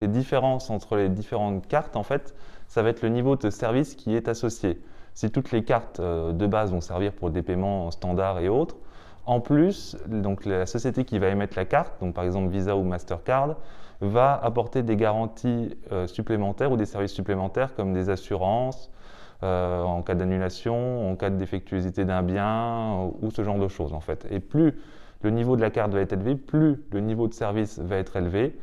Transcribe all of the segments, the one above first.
Les différences entre les différentes cartes, en fait, ça va être le niveau de service qui est associé. Si toutes les cartes de base vont servir pour des paiements standards et autres, en plus, donc la société qui va émettre la carte, donc par exemple Visa ou Mastercard, va apporter des garanties supplémentaires ou des services supplémentaires comme des assurances en cas d'annulation, en cas de défectuosité d'un bien ou ce genre de choses en fait. Et plus le niveau de la carte va être élevé, plus le niveau de service va être élevé,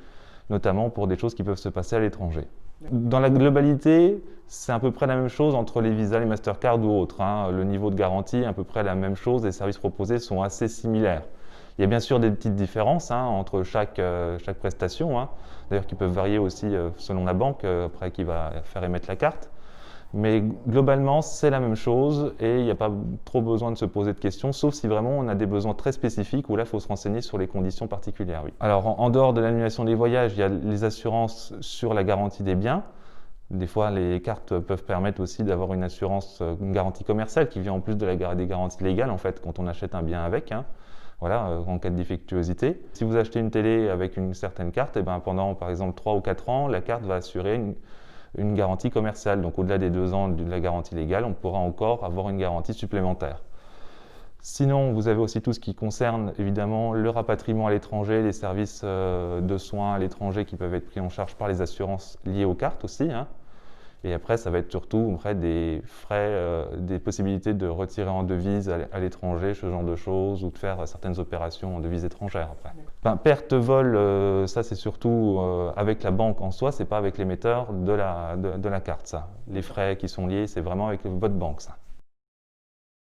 notamment pour des choses qui peuvent se passer à l'étranger. Dans la globalité, c'est à peu près la même chose entre les Visa, les Mastercard ou autres. Le niveau de garantie est à peu près la même chose, les services proposés sont assez similaires. Il y a bien sûr des petites différences entre chaque prestation, d'ailleurs qui peuvent varier aussi selon la banque après qui va faire émettre la carte. Mais globalement, c'est la même chose et il n'y a pas trop besoin de se poser de questions, sauf si vraiment on a des besoins très spécifiques où là, il faut se renseigner sur les conditions particulières. Oui. Alors, en dehors de l'annulation des voyages, il y a les assurances sur la garantie des biens. Des fois, les cartes peuvent permettre aussi d'avoir une assurance, une garantie commerciale qui vient en plus des garanties légales, en fait, quand on achète un bien avec. Voilà, en cas de défectuosité. Si vous achetez une télé avec une certaine carte, pendant par exemple 3 ou 4 ans, la carte va assurer une garantie commerciale. Donc au-delà des 2 ans de la garantie légale, on pourra encore avoir une garantie supplémentaire. Sinon, vous avez aussi tout ce qui concerne évidemment le rapatriement à l'étranger, les services de soins à l'étranger qui peuvent être pris en charge par les assurances liées aux cartes aussi. Et après, ça va être surtout des frais, des possibilités de retirer en devise à l'étranger, ce genre de choses, ou de faire certaines opérations en devise étrangère après. Perte vol, ça c'est surtout avec la banque en soi, c'est pas avec l'émetteur de la carte ça. Les frais qui sont liés, c'est vraiment avec votre banque ça.